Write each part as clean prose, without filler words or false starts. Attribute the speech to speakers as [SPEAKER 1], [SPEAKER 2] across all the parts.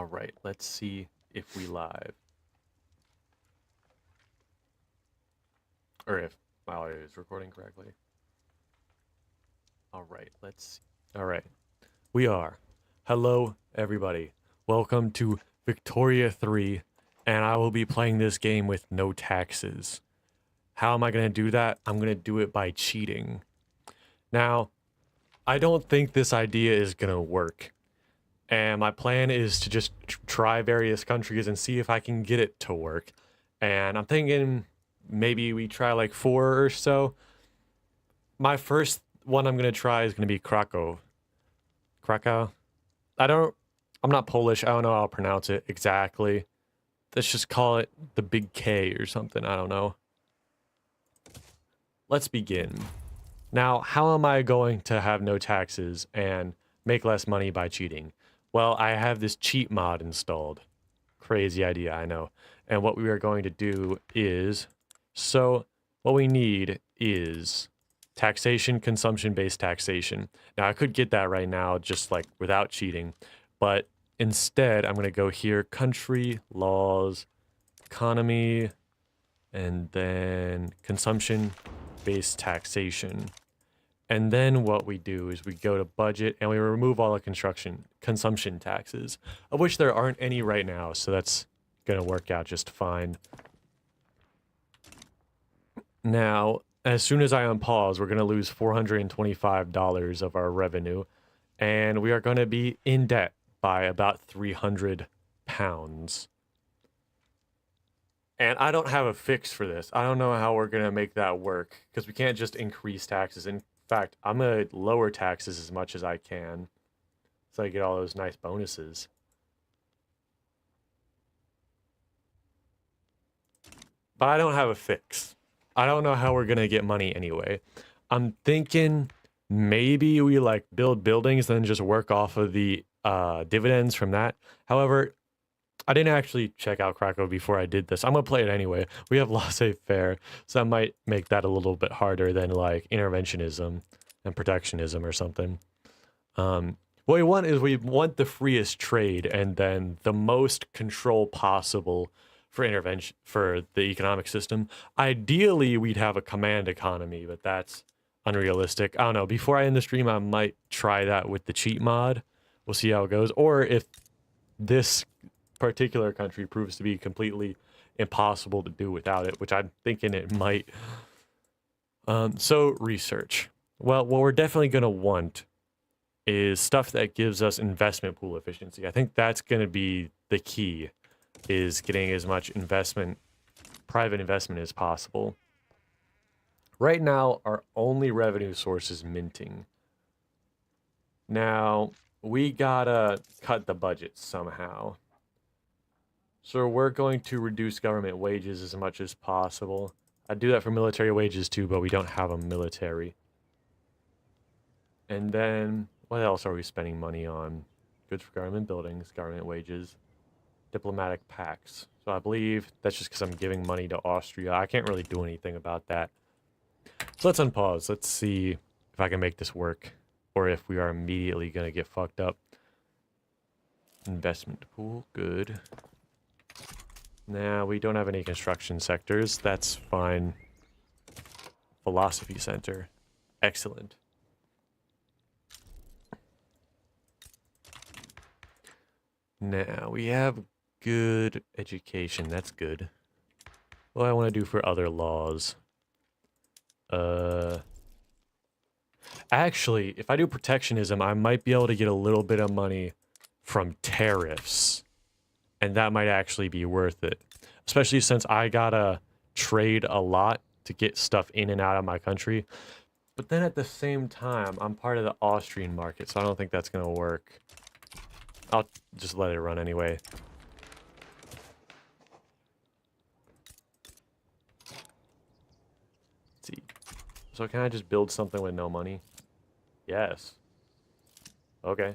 [SPEAKER 1] All right, let's see if we live. Or if my audio is recording correctly. All right, let's see. All right, we are. Hello, everybody. Welcome to Victoria 3, and I will be playing this game with no taxes. How am I going to do that? I'm going to do it by cheating. Now, I don't think this idea is going to work. And my plan is to just try various countries and see if I can get it to work. And I'm thinking maybe we try like 4 or so. My first one I'm going to try is going to be Krakow. Krakow? I'm not Polish. I don't know how to pronounce it exactly. Let's just call it the big K or something. I don't know. Let's begin. Now, how am I going to have no taxes and make less money by cheating? Well, I have this cheat mod installed. Crazy idea, I know. And what we are going to do is, what we need is taxation, consumption-based taxation. Now, I could get that right now just like without cheating, but instead, I'm going to go here, country, laws, economy, and then consumption-based taxation. And then what we do is we go to budget and we remove all the consumption taxes, of which there aren't any right now, so that's going to work out just fine. Now, as soon as I unpause, we're going to lose $425 of our revenue, and we are going to be in debt by about 300 pounds. And I don't have a fix for this. I don't know how we're going to make that work, because we can't just increase taxes. In fact, I'm going to lower taxes as much as I can so I get all those nice bonuses. But I don't have a fix. I don't know how we're going to get money anyway. I'm thinking maybe we like build buildings and then just work off of the dividends from that. However, I didn't actually check out Krakow before I did this. I'm going to play it anyway. We have laissez-faire, so that might make that a little bit harder than like interventionism and protectionism or something. What we want is we want the freest trade and then the most control possible for intervention for the economic system. Ideally, we'd have a command economy, but that's unrealistic. I don't know. Before I end the stream, I might try that with the cheat mod. We'll see how it goes. Or if this particular country proves to be completely impossible to do without it, which I'm thinking it might. So research. Well, what we're definitely going to want is stuff that gives us investment pool efficiency. I think that's going to be the key, is getting as much private investment as possible. Right now, our only revenue source is minting. Now, we gotta cut the budget somehow. So we're going to reduce government wages as much as possible. I'd do that for military wages too, but we don't have a military. And then, what else are we spending money on? Goods for government buildings, government wages, diplomatic pacts. So I believe that's just because I'm giving money to Austria. I can't really do anything about that. So let's unpause. Let's see if I can make this work, or if we are immediately going to get fucked up. Investment pool, good. Now, we don't have any construction sectors. That's fine. Philosophy center. Excellent. Now, we have good education. That's good. What do I want to do for other laws? Actually, if I do protectionism, I might be able to get a little bit of money from tariffs. And that might actually be worth it. Especially since I gotta trade a lot to get stuff in and out of my country. But then at the same time, I'm part of the Austrian market, so I don't think that's gonna work. I'll just let it run anyway. Let's see. So can I just build something with no money? Yes. Okay.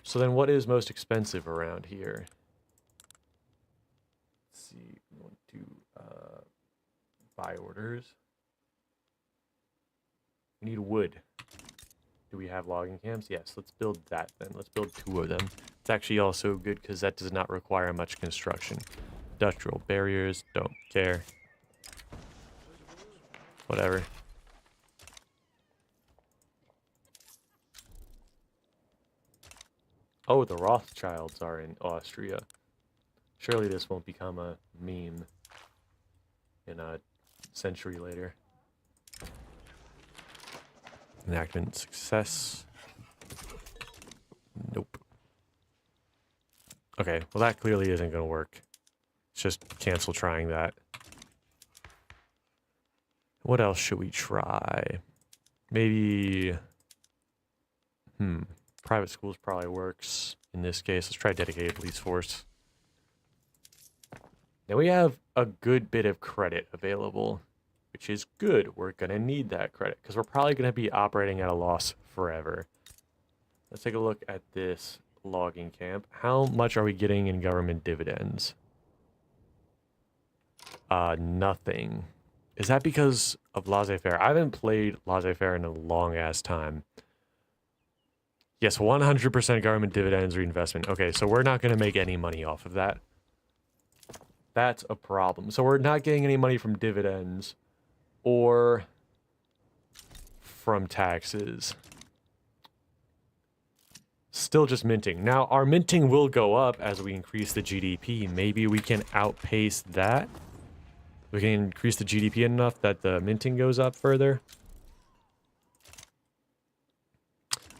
[SPEAKER 1] So then what is most expensive around here? Let's see. We want to buy orders. We need wood. Do we have logging camps? Yes, let's build that then. Let's build 2 of them. It's actually also good because that does not require much construction. Industrial barriers, don't care. Whatever. Oh, the Rothschilds are in Austria. Surely this won't become a meme in a century later. Enactment success. Nope. Okay, well that clearly isn't going to work. Let's just cancel trying that. What else should we try? Maybe... Private schools probably works in this case. Let's try dedicated police force. Now we have a good bit of credit available, which is good. We're going to need that credit because we're probably going to be operating at a loss forever. Let's take a look at this logging camp. How much are we getting in government dividends? Nothing. Is that because of laissez-faire? I haven't played laissez-faire in a long-ass time. Yes, 100% government dividends reinvestment. Okay, so we're not going to make any money off of that. That's a problem. So we're not getting any money from dividends or from taxes. Still just minting. Now, our minting will go up as we increase the GDP. Maybe we can outpace that. We can increase the GDP enough that the minting goes up further.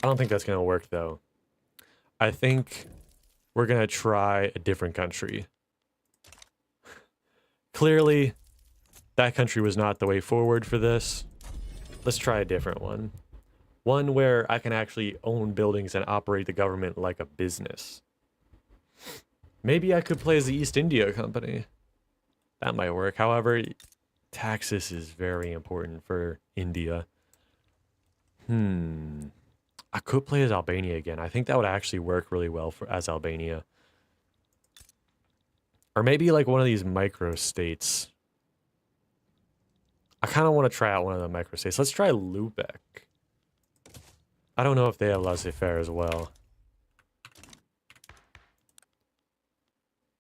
[SPEAKER 1] I don't think that's going to work, though. I think we're going to try a different country. Clearly, that country was not the way forward for this. Let's try a different one. One where I can actually own buildings and operate the government like a business. Maybe I could play as the East India Company. That might work. However, taxes is very important for India. I could play as Albania again. I think that would actually work really well as Albania. Or maybe like one of these micro-states. I kind of want to try out one of the micro-states. Let's try Lubeck. I don't know if they have laissez-faire as well.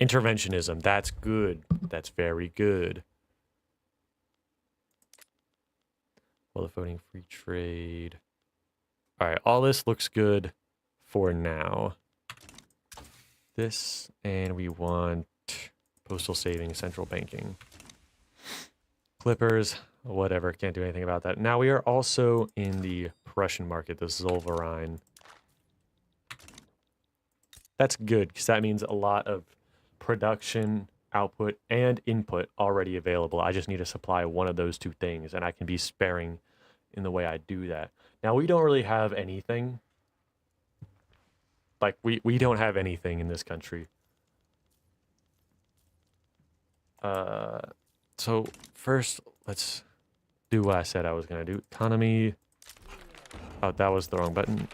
[SPEAKER 1] Interventionism. That's good. That's very good. Well, the voting, free trade. All right, all this looks good for now. This, and we want postal savings, central banking. Clippers, whatever, can't do anything about that. Now we are also in the Prussian market, the Zollverein. That's good, because that means a lot of production, output, and input already available. I just need to supply one of those two things, and I can be sparing in the way I do that. Now, we don't really have anything. Like, we don't have anything in this country. So, first, let's do what I said I was going to do. Economy. Oh, that was the wrong button.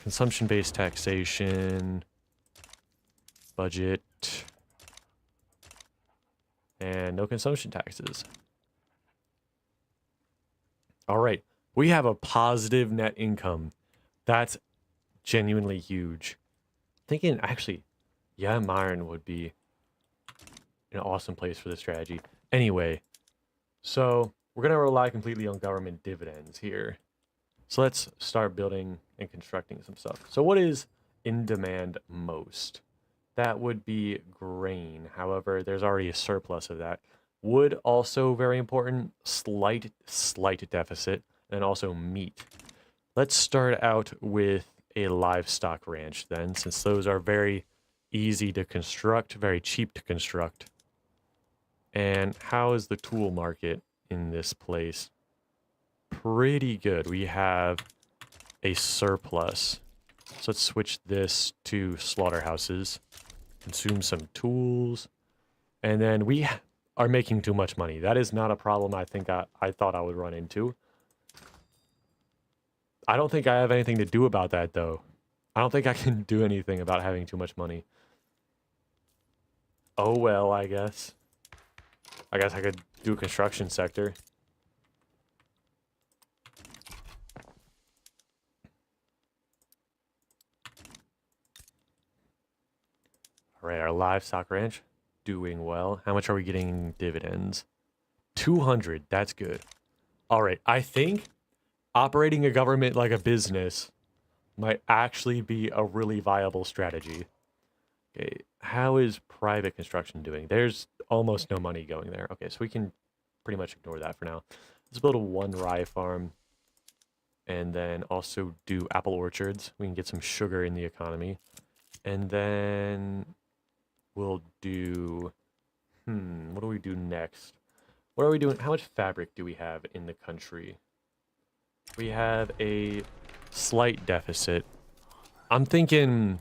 [SPEAKER 1] Consumption-based taxation. Budget. And no consumption taxes. All right. We have a positive net income. That's genuinely huge. Thinking, actually, yeah, Myron would be an awesome place for this strategy. Anyway, so we're going to rely completely on government dividends here. So let's start building and constructing some stuff. So what is in demand most? That would be grain. However, there's already a surplus of that. Wood, also very important. Slight deficit. And also meat. Let's start out with a livestock ranch then, since those are very easy to construct, very cheap to construct. And how is the tool market in this place? Pretty good. We have a surplus. So let's switch this to slaughterhouses. Consume some tools. And then we are making too much money. That is not a problem I think I thought I would run into. I don't think I have anything to do about that, though. I don't think I can do anything about having too much money. Oh, well, I guess. I guess I could do a construction sector. right, our livestock ranch doing well. How much are we getting in dividends? 200. That's good. All right, I think operating a government like a business might actually be a really viable strategy. Okay, how is private construction doing? There's almost no money going there. Okay, so we can pretty much ignore that for now. Let's build a 1 rye farm and then also do apple orchards. We can get some sugar in the economy. And then we'll do, what do we do next? What are we doing? How much fabric do we have in the country? We have a slight deficit. I'm thinking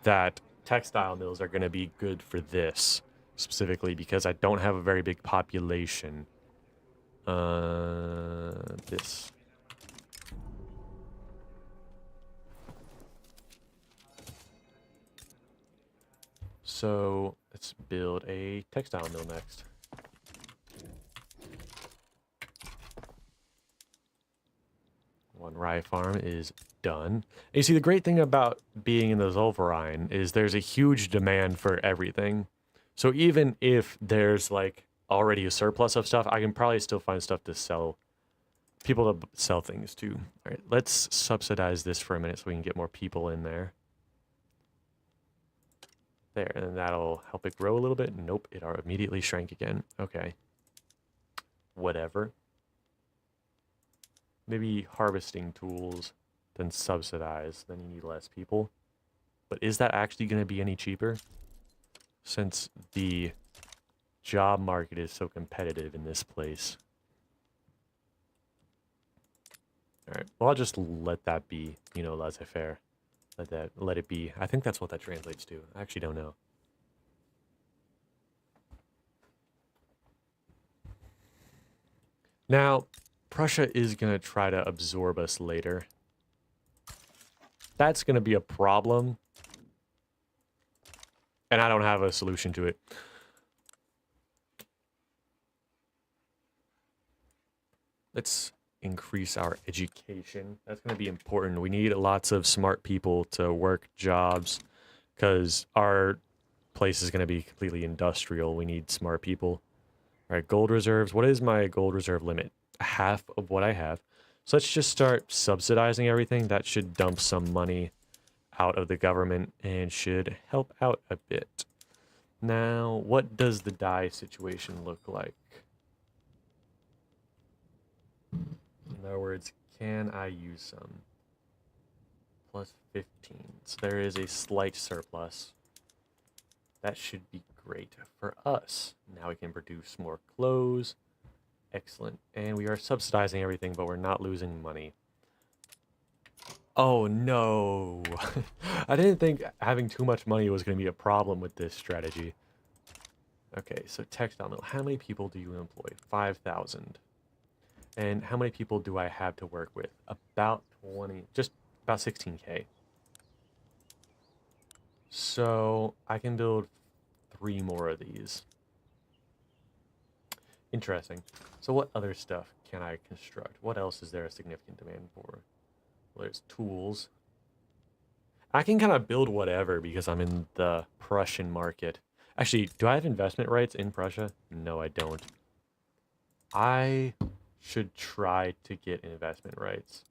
[SPEAKER 1] that textile mills are going to be good for this specifically because I don't have a very big population. This. So let's build a textile mill next. One rye farm is done. And you see, the great thing about being in the Zollverein is there's a huge demand for everything. So even if there's like already a surplus of stuff, I can probably still find stuff to sell, people to sell things to. All right, let's subsidize this for a minute so we can get more people in there. There, and that'll help it grow a little bit. Nope, it immediately shrank again. Okay. Whatever. Maybe harvesting tools, then subsidize, then you need less people. But is that actually going to be any cheaper? Since the job market is so competitive in this place. Alright, well I'll just let that be, you know, laissez-faire. Let it be. I think that's what that translates to. I actually don't know. Now, Prussia is going to try to absorb us later. That's going to be a problem. And I don't have a solution to it. Let's increase our education. That's going to be important. We need lots of smart people to work jobs because our place is going to be completely industrial. We need smart people. All right, gold reserves. What is my gold reserve limit? Half of what I have. So let's just start subsidizing everything. That should dump some money out of the government and should help out a bit. Now, what does the dye situation look like? In other words, can I use some? Plus 15. So there is a slight surplus. That should be great for us. Now we can produce more clothes. Excellent. And we are subsidizing everything, but we're not losing money. Oh no. I didn't think having too much money was going to be a problem with this strategy. Okay, so textile mill. How many people do you employ? 5,000. And how many people do I have to work with? About 20, just about 16K. So I can build 3 more of these. Interesting. So what other stuff can I construct? What else is there a significant demand for? Well, there's tools. I can kind of build whatever because I'm in the Prussian market. Actually, do I have investment rights in Prussia? No, I don't. I should try to get investment rights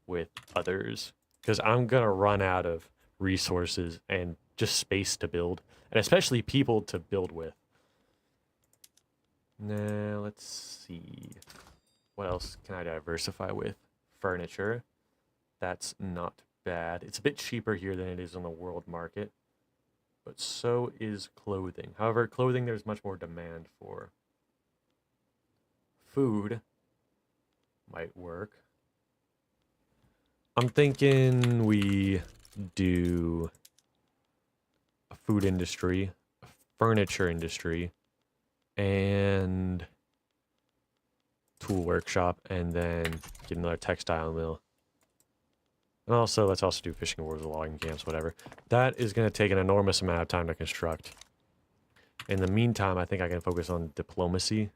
[SPEAKER 1] with others because I'm going to run out of resources and just space to build, and especially people to build with. Now, let's see. What else can I diversify with? Furniture. That's not bad. It's a bit cheaper here than it is on the world market, but so is clothing. However, clothing there's much more demand for. Food might work. I'm thinking we do a food industry, a furniture industry, and tool workshop, and then get another textile mill. And also, let's also do fishing wars, logging camps, whatever. That is going to take an enormous amount of time to construct. In the meantime, I think I can focus on diplomacy.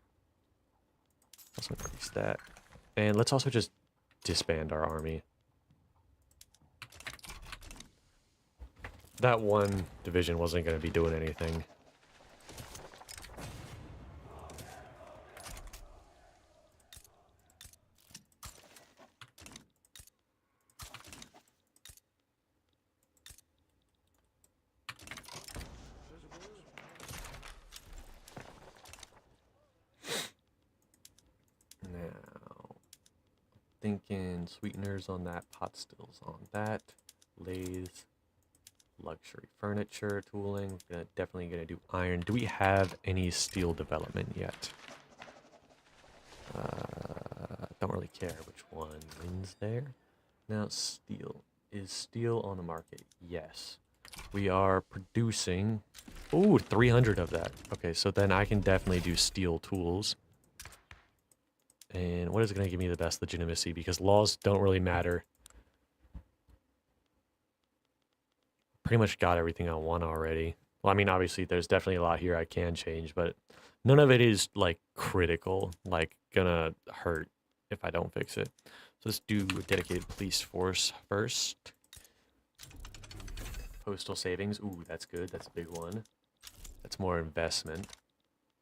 [SPEAKER 1] Let's increase that. And let's also just disband our army. that one division wasn't going to be doing anything. Now, thinking sweeteners on that, pot stills on that, lathes, luxury furniture, tooling. Definitely gonna do iron. Do we have any steel development yet? Don't really care which one wins there. Now, steel. Is steel on the market? Yes. We are producing... Ooh, 300 of that. Okay, so then I can definitely do steel tools. And what is going to give me the best legitimacy? Because laws don't really matter. Pretty much got everything I want already. Well, I mean, obviously, there's definitely a lot here I can change, but none of it is, like, critical. Like, gonna hurt if I don't fix it. So let's do a dedicated police force first. Postal savings. Ooh, that's good. That's a big one. That's more investment.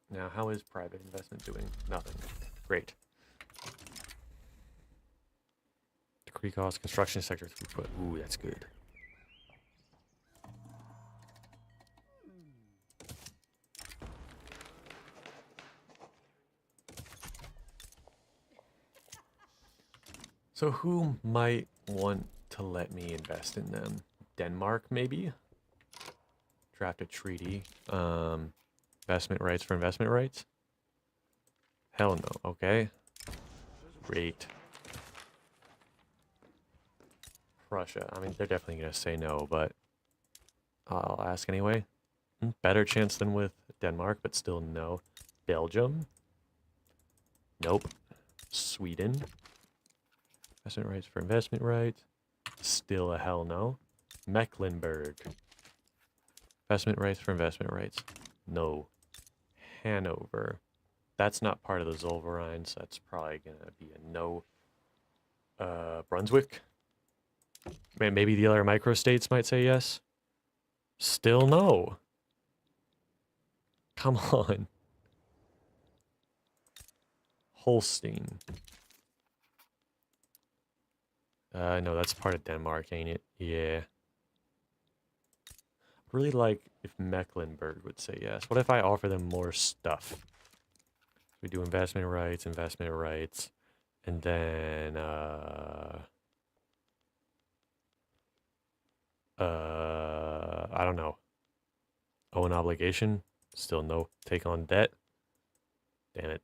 [SPEAKER 1] Now, how is private investment doing? Nothing. Great. Decree cost, construction sector throughput. Ooh, that's good. So who might want to let me invest in them? Denmark, maybe? Draft a treaty. Investment rights for investment rights? Hell no. Okay. Great. Prussia. I mean, they're definitely going to say no, but I'll ask anyway. Better chance than with Denmark, but still no. Belgium? Nope. Sweden? Investment rights for investment rights? Still a hell no. Mecklenburg? Investment rights for investment rights? No. Hanover? That's not part of the Zollverein, so that's probably going to be a no. Brunswick? Maybe the other microstates might say yes. Still no. Come on. Holstein. No, that's part of Denmark, ain't it? Yeah. Really like if Mecklenburg would say yes. What if I offer them more stuff? We do investment rights, and then, I don't know. Owe an obligation? Still no. Take on debt? Damn it.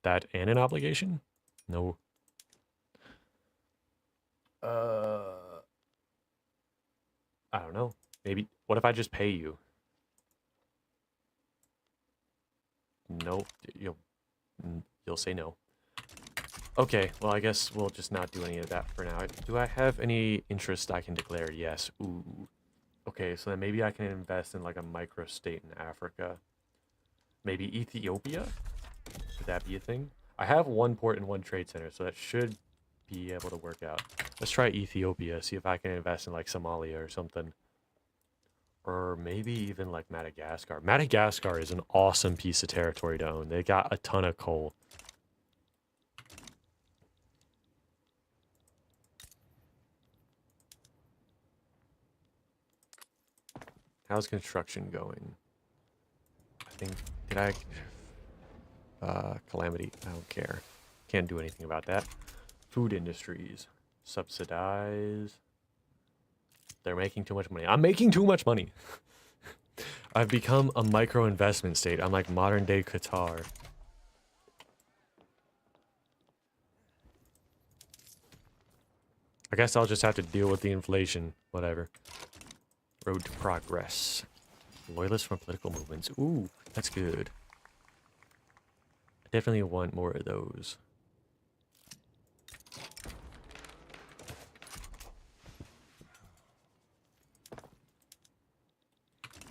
[SPEAKER 1] That and an obligation? No. I don't know. Maybe, what if I just pay you? No, you'll say no. Okay, well, I guess we'll just not do any of that for now. Do I have any interest I can declare? Yes. Ooh. Okay, so then maybe I can invest in like a microstate in Africa. Maybe Ethiopia? Could that be a thing? I have one port and one trade center, so that should be able to work out. Let's try Ethiopia, see if I can invest in like Somalia or something. Or maybe even like Madagascar. Madagascar is an awesome piece of territory to own. They got a ton of coal. How's construction going? I think, did I... Calamity, I don't care. Can't do anything about that. Food industries. Subsidize. They're making too much money. I'm making too much money. I've become a micro investment state. I'm like modern day Qatar. I guess I'll just have to deal with the inflation. Whatever. Road to progress. Loyalists from political movements. Ooh, that's good. I definitely want more of those.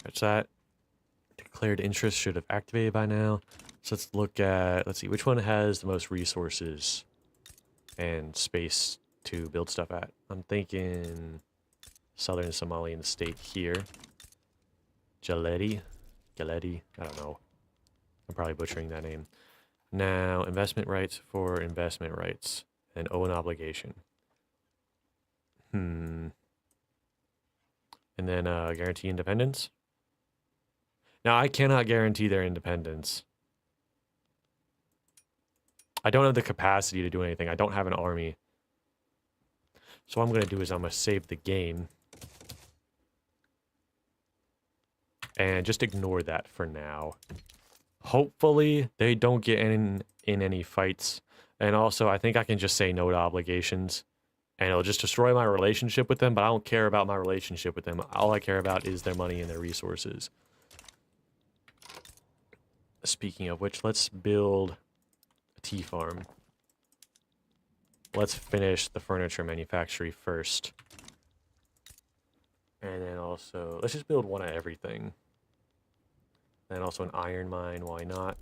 [SPEAKER 1] That's that. Declared interest should have activated by now. So let's look at, let's see, which one has the most resources and space to build stuff at? I'm thinking southern Somalian state here. Galeti, I don't know. I'm probably butchering that name. Now, investment rights for investment rights and owe an obligation. And then guarantee independence. Now, I cannot guarantee their independence. I don't have the capacity to do anything. I don't have an army. So what I'm going to do is I'm going to save the game. And just ignore that for now. Hopefully, they don't get in any fights. And also, I think I can just say no to obligations. And it'll just destroy my relationship with them, but I don't care about my relationship with them. All I care about is their money and their resources. Speaking of which, let's build a tea farm. Let's finish the furniture manufactory first. And then also, let's just build one of everything. And also an iron mine, why not?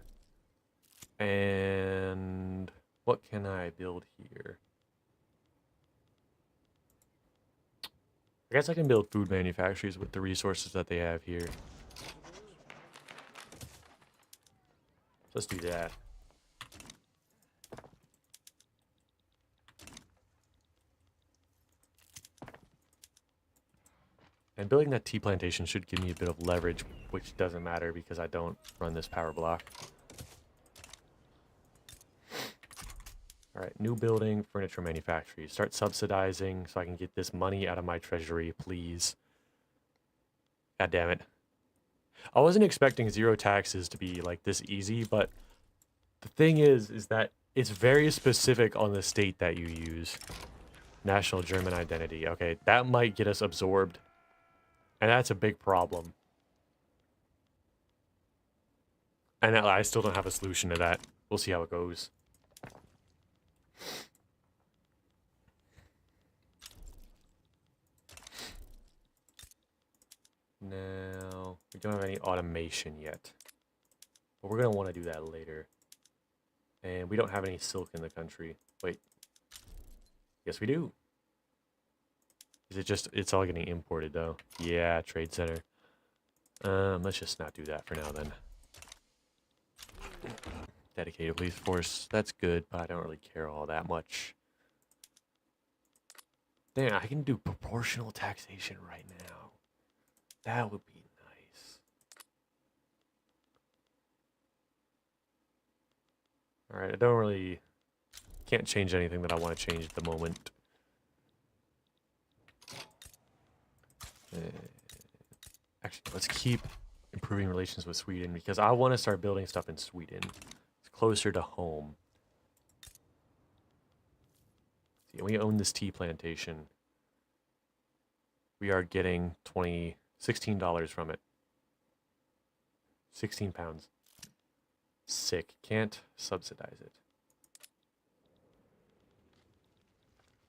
[SPEAKER 1] And what can I build here? I guess I can build food manufactories with the resources that they have here. Let's do that. And building that tea plantation should give me a bit of leverage, which doesn't matter because I don't run this power block. All right, new building, furniture manufactory. Start subsidizing so I can get this money out of my treasury, please. God damn it. I wasn't expecting zero taxes to be like this easy, but the thing is that it's very specific on the state that you use. National German identity. Okay, that might get us absorbed. And that's a big problem. And I still don't have a solution to that. We'll see how it goes. Now, we don't have any automation yet. But we're going to want to do that later. And we don't have any silk in the country. Wait. Yes, we do. Is it just, it's all getting imported though. Yeah, trade center. Let's just not do that for now then. Dedicated police force, that's good, but I don't really care all that much. Damn, I can do proportional taxation right now. That would be nice. Alright, I don't really, can't change anything that I want to change at the moment. Actually, let's keep improving relations with Sweden because I want to start building stuff in Sweden. It's closer to home. See, we own this tea plantation. We are getting $16 from it. 16 pounds. Sick. Can't subsidize it.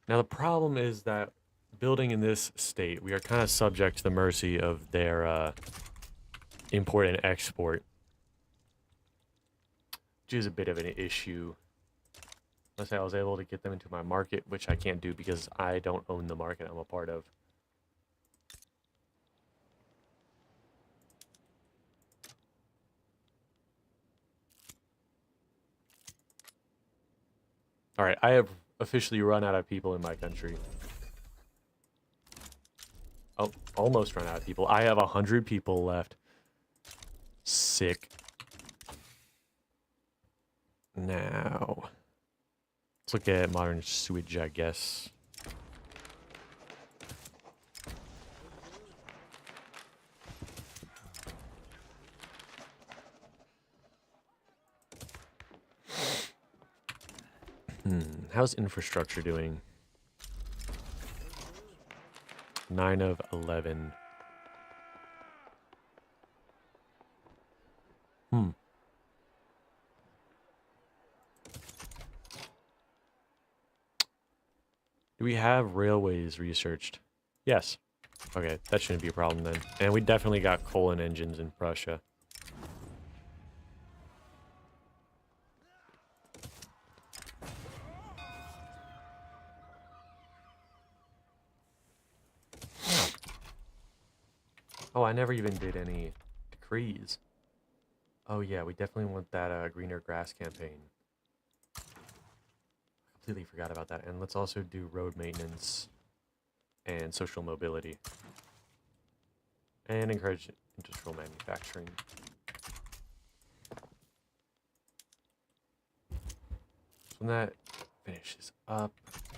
[SPEAKER 1] Now the problem is that building in this state, we are kind of subject to the mercy of their import and export, which is a bit of an issue. Unless I was able to get them into my market, which I can't do because I don't own the market I'm a part of. All right, I have officially run out of people in my country. Oh, almost run out of people. I have 100 people left. Sick. Now, let's look at modern sewage, I guess. How's infrastructure doing? 9 of 11. Do we have railways researched? Yes. Okay, that shouldn't be a problem then. And we definitely got Colon engines in Prussia. Oh, I never even did any decrees. Oh yeah, we definitely want that greener grass campaign. Completely forgot about that. And let's also do road maintenance and social mobility. And encourage industrial manufacturing. So when that finishes up,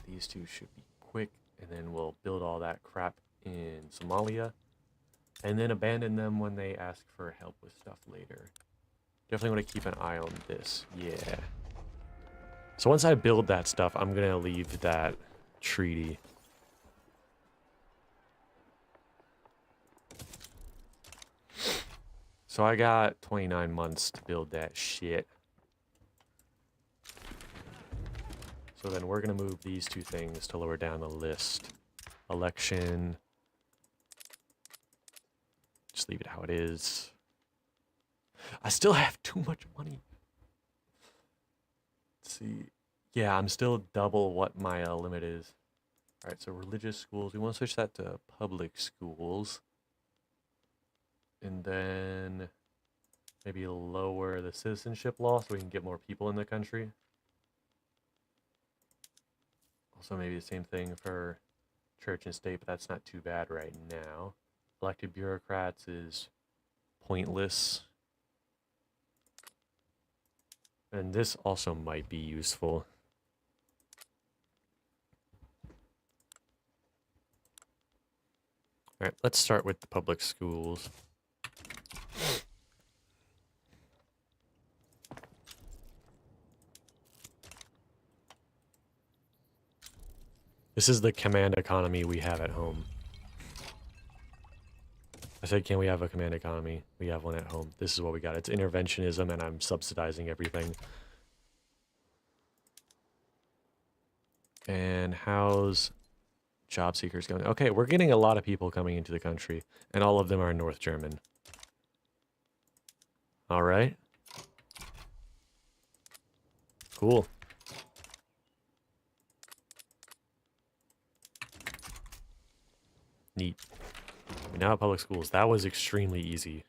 [SPEAKER 1] these two should be quick, and then we'll build all that crap in Somalia, and then abandon them when they ask for help with stuff later. Definitely want to keep an eye on this. Yeah. So once I build that stuff, I'm going to leave that treaty. So I got 29 months to build that shit. So then we're going to move these two things to lower down the list. Election. Just leave it how it is. I still have too much money. Let's see. Yeah, I'm still double what my limit is. All right, so religious schools. We want to switch that to public schools. And then maybe lower the citizenship law so we can get more people in the country. Also maybe the same thing for church and state, but that's not too bad right now. Elected bureaucrats is pointless. And this also might be useful. All right, let's start with the public schools. This is the command economy we have at home. I said, can we have a command economy? We have one at home. This is what we got. It's interventionism, and I'm subsidizing everything. And how's job seekers going? Okay, we're getting a lot of people coming into the country, and all of them are North German. All right. Cool. Neat. We now have public schools. That was extremely easy.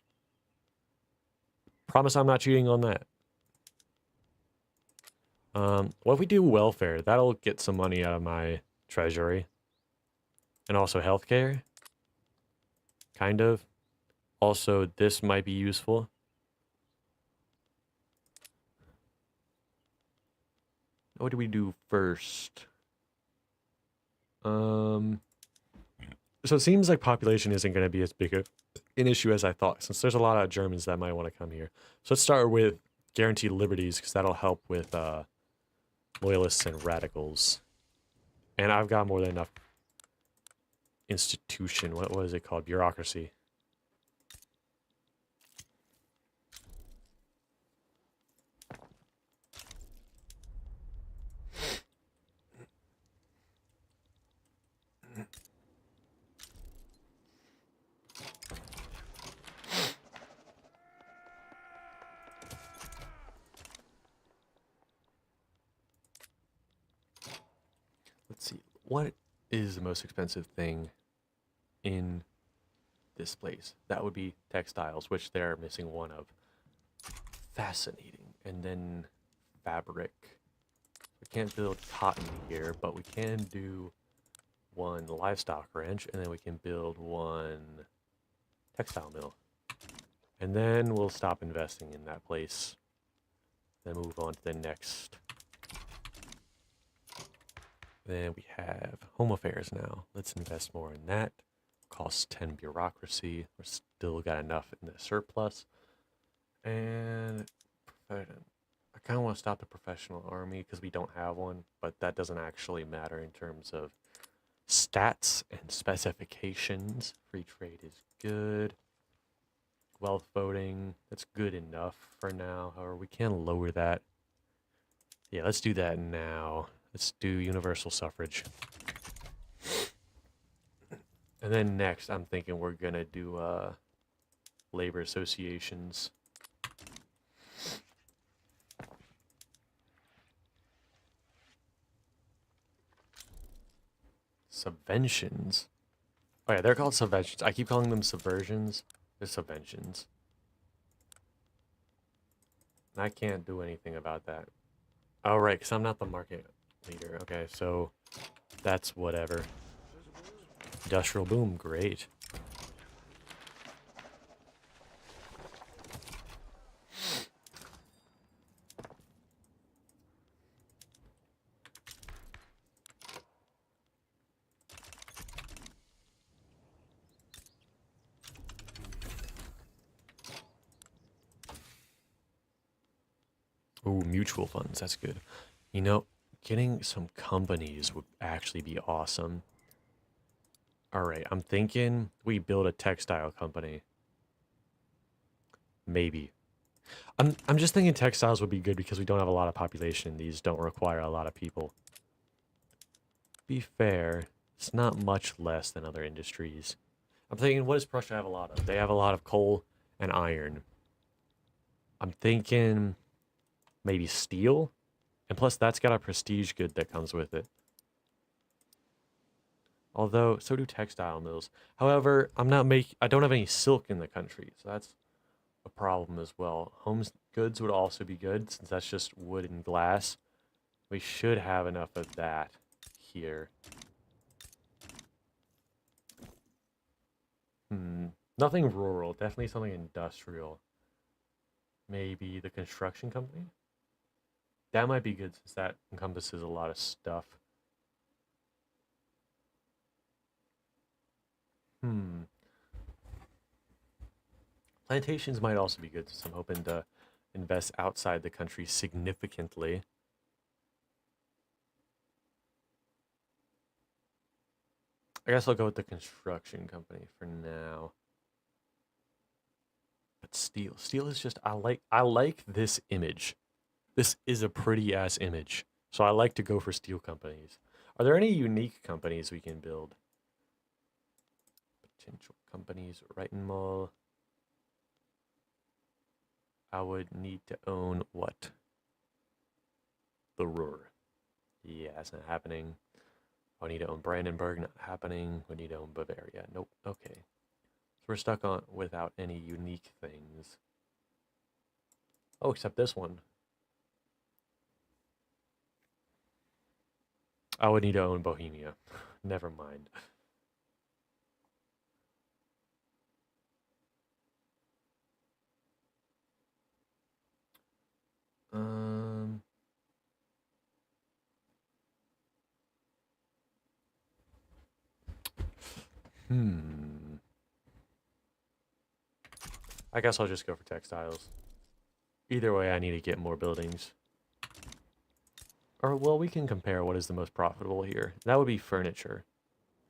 [SPEAKER 1] Promise I'm not cheating on that. What if we do welfare? That'll get some money out of my treasury. And also healthcare. Kind of. Also, this might be useful. What do we do first? So it seems like population isn't going to be as big of an issue as I thought, since there's a lot of Germans that might want to come here. So let's start with guaranteed liberties, because that'll help with loyalists and radicals. And I've got more than enough institution. What is it called? Bureaucracy. Let's see. What is the most expensive thing in this place? That would be textiles, which they're missing one of. Fascinating. And then fabric. We can't build cotton here, but we can do one livestock ranch, and then we can build one textile mill. And then we'll stop investing in that place. Then move on to the next. Then we have home affairs now. Let's invest more in that. Costs 10 bureaucracy. We're still got enough in the surplus. And I kind of want to stop the professional army because we don't have one, but that doesn't actually matter in terms of stats and specifications. Free trade is good. Wealth voting, that's good enough for now. However, we can lower that. Yeah, let's do that now. Let's do universal suffrage. And then next, I'm thinking we're going to do labor associations. Subventions? Oh yeah, they're called subventions. I keep calling them subversions. They're subventions. And I can't do anything about that. Oh, right, because I'm not the market leader. Okay, so that's whatever. Industrial boom, great. Ooh, mutual funds, that's good. You know, getting some companies would actually be awesome. All right, I'm thinking we build a textile company. Maybe. I'm just thinking textiles would be good because we don't have a lot of population. These don't require a lot of people. Be fair, it's not much less than other industries. I'm thinking, what does Prussia have a lot of? They have a lot of coal and iron. I'm thinking maybe steel, and plus that's got a prestige good that comes with it. Although, so do textile mills. However, I don't have any silk in the country, so that's a problem as well. Homes goods would also be good, since that's just wood and glass. We should have enough of that here. Nothing rural, definitely something industrial. Maybe the construction company? That might be good since that encompasses a lot of stuff. Hmm. Plantations might also be good since I'm hoping to invest outside the country significantly. I guess I'll go with the construction company for now. But steel. Steel is just I like this image. This is a pretty ass image. So I like to go for steel companies. Are there any unique companies we can build? Potential companies, Wrighton Mall. I would need to own what? The Ruhr. Yeah, that's not happening. I need to own Brandenburg, not happening. We need to own Bavaria. Nope. Okay. So we're stuck on without any unique things. Oh, except this one. I would need to own Bohemia. Never mind. Um. Hmm. I guess I'll just go for textiles. Either way, I need to get more buildings. Or, well, we can compare what is the most profitable here. That would be furniture.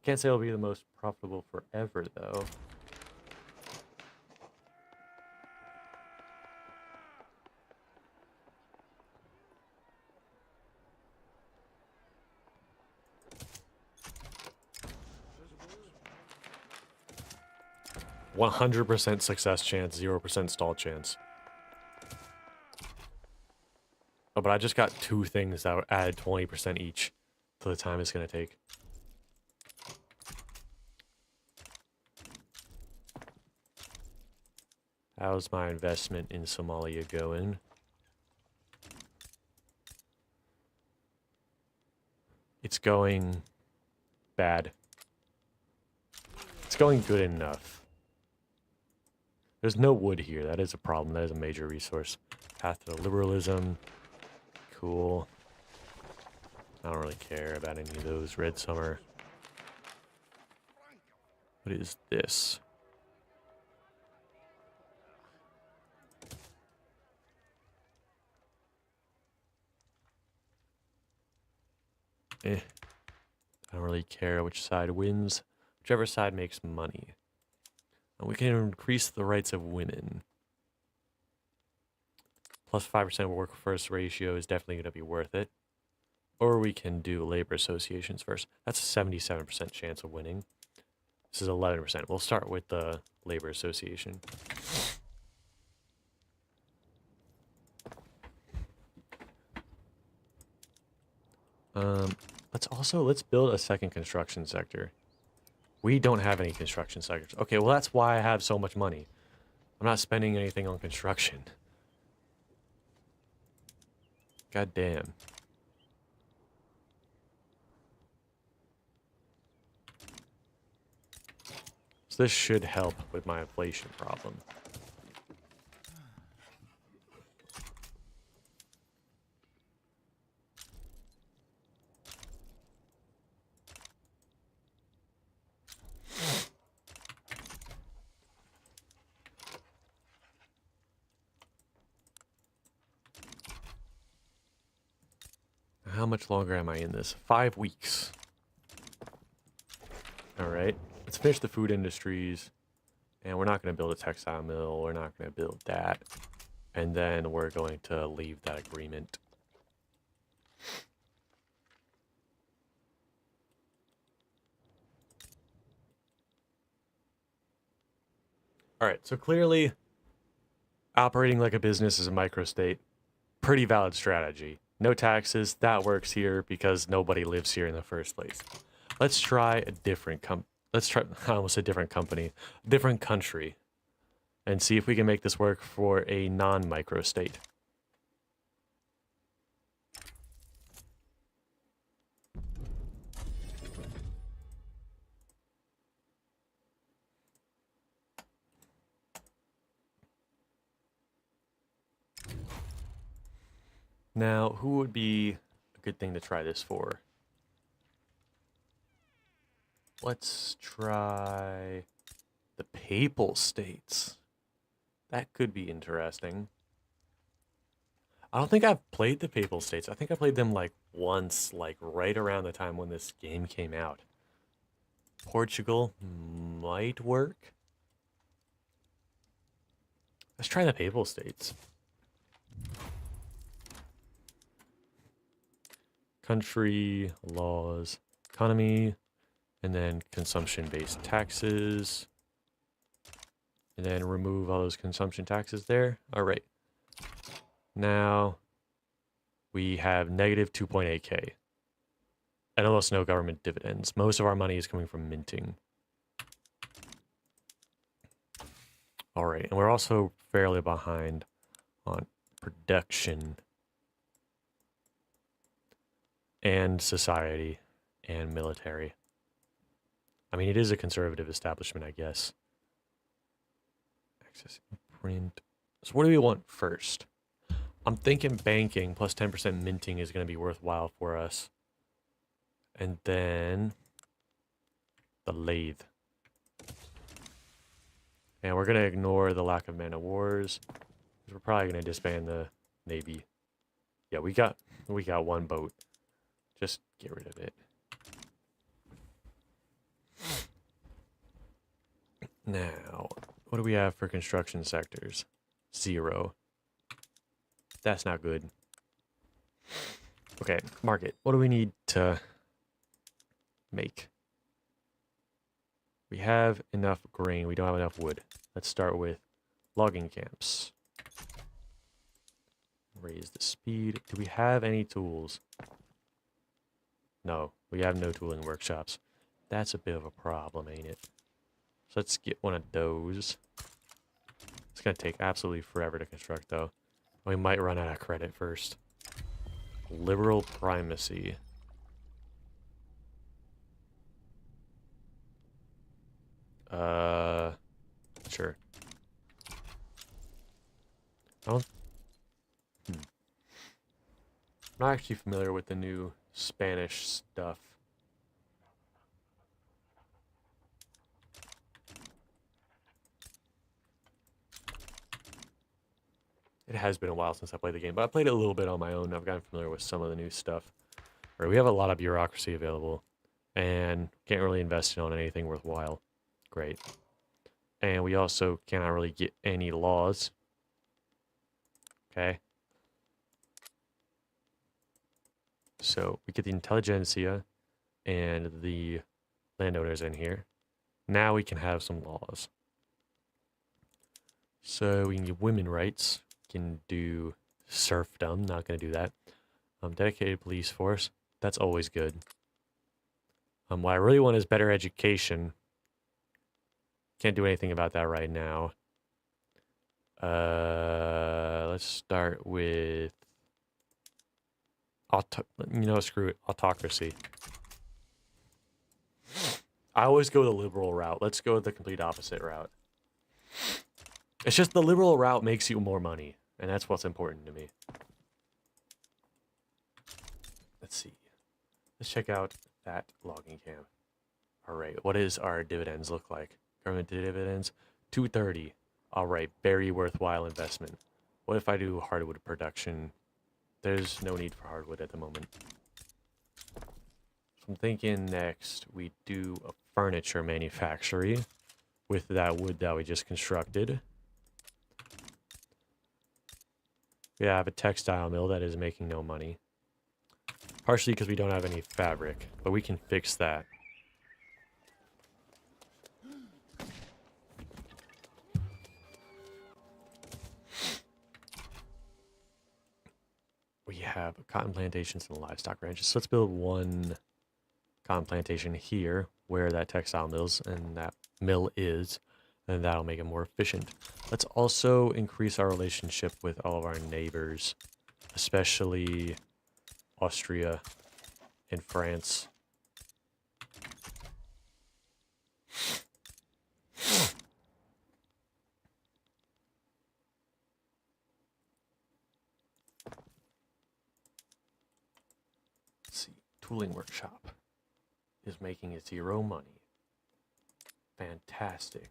[SPEAKER 1] Can't say it'll be the most profitable forever, though. 100% success chance, 0% stall chance. Oh, but I just got two things that added 20% each to the time it's going to take. How's my investment in Somalia going? It's going bad. It's going good enough. There's no wood here. That is a problem. That is a major resource. Path to liberalism. Cool. I don't really care about any of those. Red Summer. What is this? I don't really care which side wins. Whichever side makes money. And we can increase the rights of women. Plus 5% workforce ratio is definitely going to be worth it. Or we can do labor associations first. That's a 77% chance of winning. This is 11%. We'll start with the labor association. Let's build a second construction sector. We don't have any construction sectors. Okay, well that's why I have so much money. I'm not spending anything on construction. God damn. So this should help with my inflation problem. How much longer am I in this? 5 weeks. All right. Let's finish the food industries. And we're not going to build a textile mill. We're not going to build that. And then we're going to leave that agreement. All right. So clearly, operating like a business is a microstate. Pretty valid strategy. No taxes. That works here because nobody lives here in the first place. Let's try a different I almost said different company, different country, and see if we can make this work for a non-microstate. Now, who would be a good thing to try this for? Let's try the Papal States. That could be interesting. I don't think I've played the Papal States. I think I played them like once, like right around the time when this game came out. Portugal might work. Let's try the Papal States. Country, laws, economy, and then consumption-based taxes. And then remove all those consumption taxes there. All right. Now we have negative 2.8K. And almost no government dividends. Most of our money is coming from minting. All right. And we're also fairly behind on production and society and military. I mean, it is a conservative establishment, I guess. Access print. So what do we want first? I'm thinking banking plus 10% minting is going to be worthwhile for us. And then the lathe. And we're going to ignore the lack of man of wars. We're probably going to disband the Navy. Yeah, we got one boat. Just get rid of it. Now, what do we have for construction sectors? 0. That's not good. Okay, market. What do we need to make? We have enough grain. We don't have enough wood. Let's start with logging camps. Raise the speed. Do we have any tools? No, we have no tooling workshops. That's a bit of a problem, ain't it? So let's get one of those. It's going to take absolutely forever to construct, though. We might run out of credit first. Liberal primacy. Sure. I'm not actually familiar with the new Spanish stuff. It has been a while since I played the game, but I played it a little bit on my own. I've gotten familiar with some of the new stuff. Right, we have a lot of bureaucracy available, and can't really invest in on anything worthwhile. Great. And we also cannot really get any laws. Okay. So we get the intelligentsia and the landowners in here. Now we can have some laws. So we can give women rights. Can do serfdom. Not going to do that. Dedicated police force. That's always good. What I really want is better education Can't do anything about that right now. Let's start with screw it, autocracy. I always go the liberal route. Let's go the complete opposite route. It's just the liberal route makes you more money, and that's what's important to me. Let's see. Let's check out that logging camp. All right, what does our dividends look like? Government dividends, 230. All right, very worthwhile investment. What if I do hardwood production? There's no need for hardwood at the moment. So I'm thinking next we do a furniture manufactory with that wood that we just constructed. We have a textile mill that is making no money. Partially because we don't have any fabric, but we can fix that. We have cotton plantations and livestock ranches. So let's build one cotton plantation here where that textile mills and that mill is, and that'll make it more efficient. Let's also increase our relationship with all of our neighbors, especially Austria and France. Let's see, tooling workshop is making 0 money. Fantastic.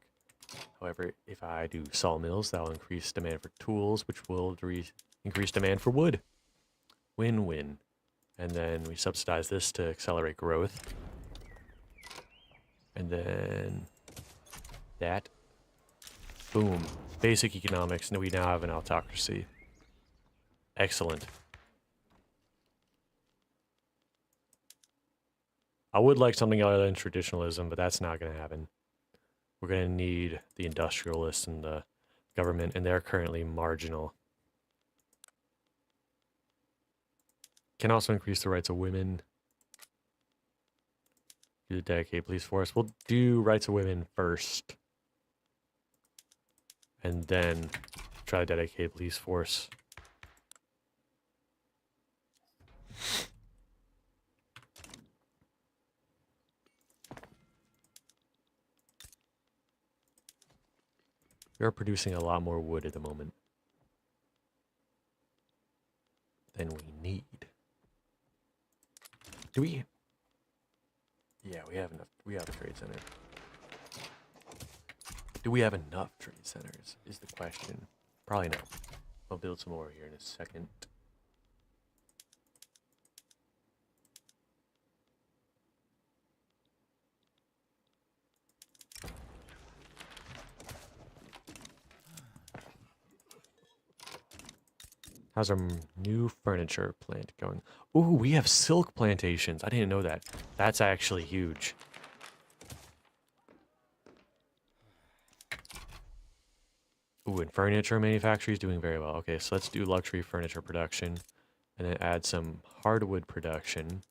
[SPEAKER 1] However, if I do sawmills, that'll increase demand for tools, which will increase demand for wood. Win-win. And then we subsidize this to accelerate growth. And then that. Boom. Basic economics, and we now have an autocracy. Excellent. I would like something other than traditionalism, but that's not going to happen. We're going to need the industrialists and the government, and they're currently marginal. Can also increase the rights of women. Do the dedicated police force. We'll do rights of women first. And then try to dedicate police force. We are producing a lot more wood at the moment than we need. Do we? Yeah, we have enough. We have a trade center. Do we have enough trade centers is the question. Probably no. I'll build some more here in a second. How's our new furniture plant going? Ooh, we have silk plantations. I didn't know that. That's actually huge. Ooh, and furniture manufacturing is doing very well. Okay, so let's do luxury furniture production and then add some hardwood production.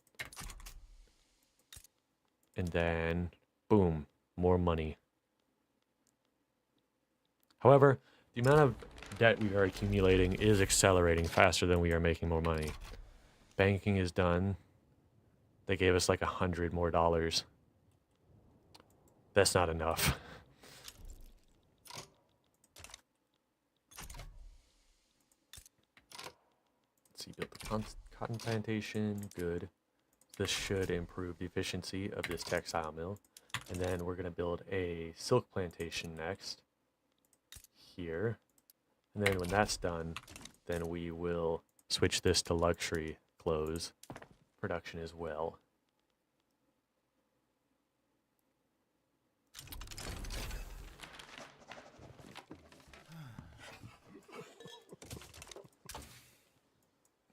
[SPEAKER 1] And then, boom, more money. However, the amount of debt we are accumulating is accelerating faster than we are making more money. Banking is done. They gave us like $100 more. That's not enough. Let's see, build the cotton plantation. Good. This should improve the efficiency of this textile mill. And then we're going to build a silk plantation next. Here. And then when that's done, then we will switch this to luxury clothes production as well.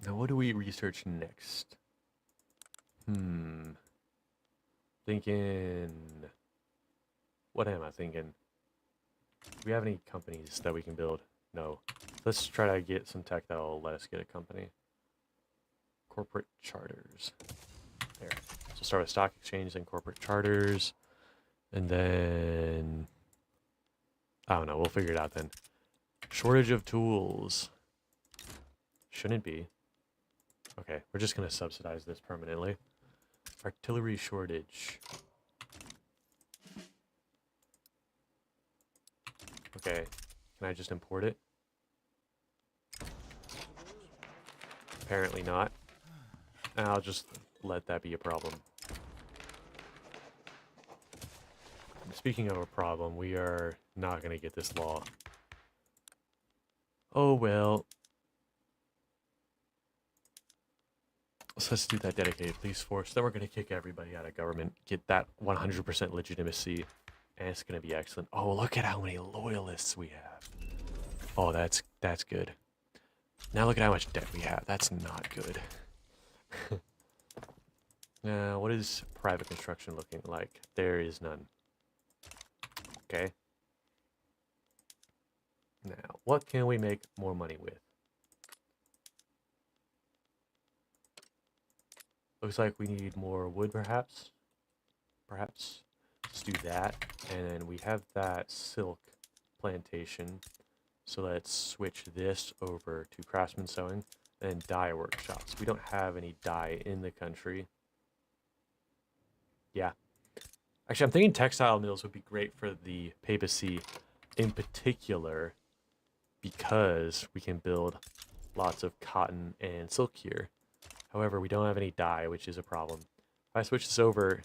[SPEAKER 1] Now what do we research next? Thinking... What am I thinking? Do we have any companies that we can build? No. Let's try to get some tech that'll let us get a company. Corporate charters. There. So start with stock exchange and corporate charters. And then I don't know. We'll figure it out then. Shortage of tools. Shouldn't be. Okay, we're just going to subsidize this permanently. Artillery shortage. Okay, can I just import it? Apparently not. I'll just let that be a problem. Speaking of a problem, we are not going to get this law. Oh well. So let's do that dedicated police force. Then we're going to kick everybody out of government. Get that 100% legitimacy. And it's going to be excellent. Oh, look at how many loyalists we have. Oh, that's good. Now look at how much debt we have. That's not good. Now, what is private construction looking like? There is none. Okay. Now, what can we make more money with? Looks like we need more wood, perhaps. Perhaps. Let's do that. And then we have that silk plantation. So let's switch this over to craftsman sewing and dye workshops. We don't have any dye in the country. Yeah. Actually, I'm thinking textile mills would be great for the papacy in particular because we can build lots of cotton and silk here. However, we don't have any dye, which is a problem. If I switch this over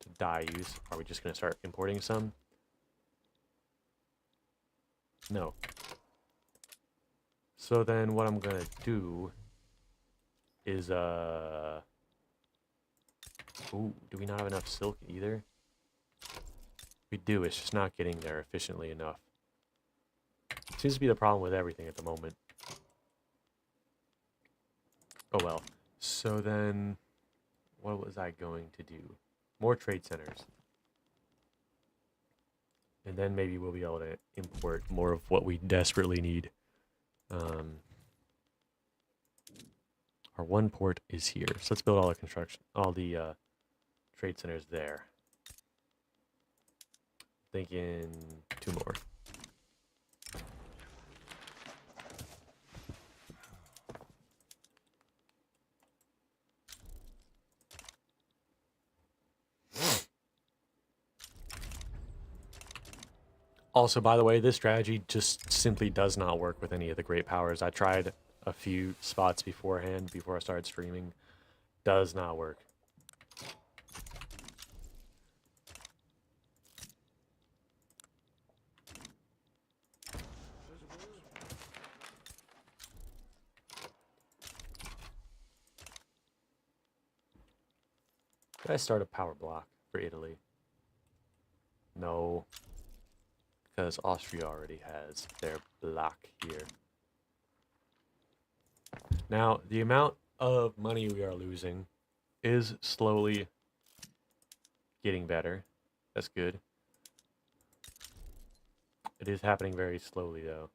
[SPEAKER 1] to dye use, are we just going to start importing some? No. So then what I'm going to do is, ooh, do we not have enough silk either? We do, it's just not getting there efficiently enough. Seems to be the problem with everything at the moment. Oh well. So then, what was I going to do? More trade centers. And then maybe we'll be able to import more of what we desperately need. Our one port is here. So let's build all the construction, all the trade centers there. Thinking 2 more. Also, by the way, this strategy just simply does not work with any of the great powers. I tried a few spots beforehand, before I started streaming. Does not work. Did I start a power block for Italy? No. Because Austria already has their block here. Now, the amount of money we are losing is slowly getting better. That's good. It is happening very slowly, though.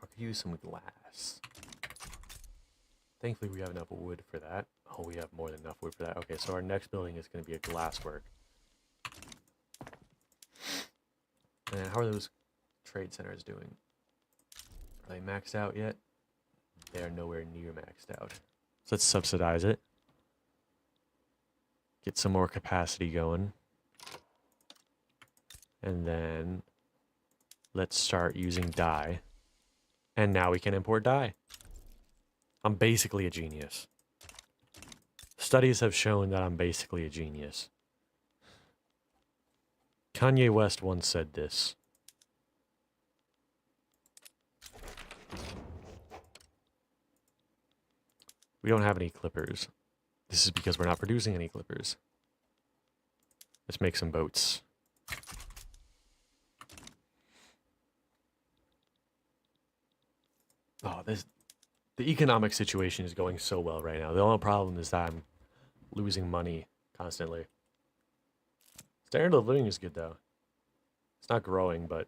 [SPEAKER 1] I could use some glass. Thankfully, we have enough wood for that. Oh, we have more than enough wood for that. Okay, so our next building is going to be a glasswork. And how are those trade centers doing? Are they maxed out yet? They are nowhere near maxed out. So let's subsidize it. Get some more capacity going. And then let's start using dye. And now we can import dye. I'm basically a genius. Studies have shown that I'm basically a genius. Kanye West once said this. We don't have any clippers. This is because we're not producing any clippers. Let's make some boats. Oh, the economic situation is going so well right now. The only problem is that I'm losing money constantly. Standard of living is good though. It's not growing, but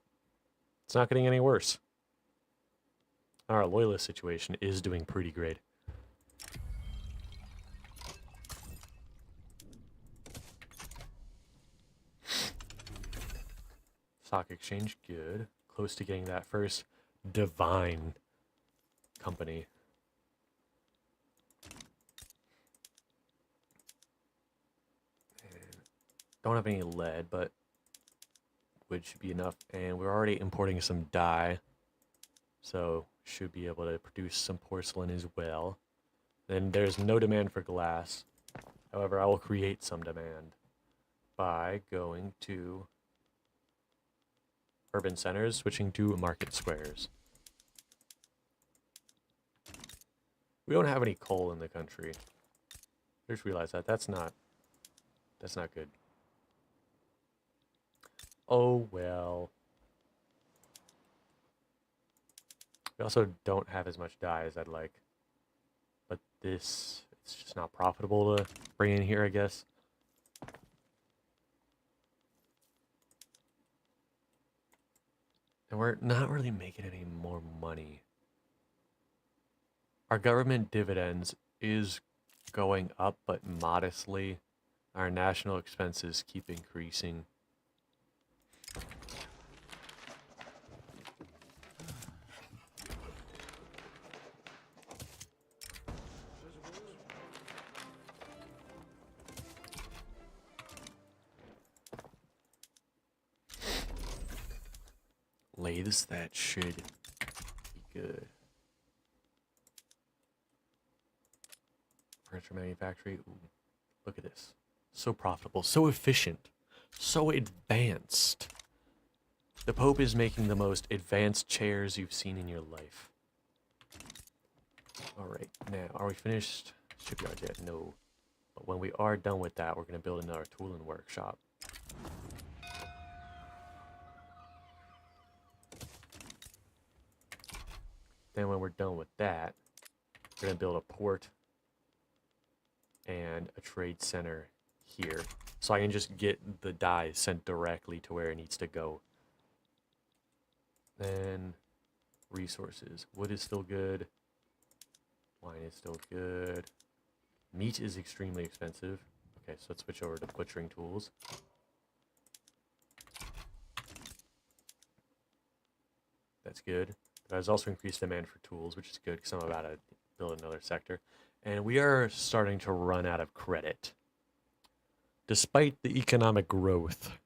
[SPEAKER 1] it's not getting any worse. Our loyalist situation is doing pretty great. Stock exchange, good. Close to getting that first divine company. And don't have any lead, but wood should be enough. And we're already importing some dye, so should be able to produce some porcelain as well. Then there's no demand for glass. However, I will create some demand by going to urban centers, switching to market squares. We don't have any coal in the country. I just realized that. That's not good. Oh well. We also don't have as much dye as I'd like. But this, it's just not profitable to bring in here, I guess. And we're not really making any more money. Our government dividends is going up, but modestly. Our national expenses keep increasing. Lathes, that should be good. Furniture manufacturing. Ooh, look at this. So profitable, so efficient, so advanced. The Pope is making the most advanced chairs you've seen in your life. Alright, now, are we finished shipyard yet? No. But when we are done with that, we're going to build another tooling workshop. Then when we're done with that, we're going to build a port and a trade center here. So I can just get the dye sent directly to where it needs to go. Then resources. Wood is still good. Wine is still good. Meat is extremely expensive. Okay, so let's switch over to butchering tools. That's good. But there's also increased demand for tools, which is good because I'm about to build another sector. And we are starting to run out of credit. Despite the economic growth,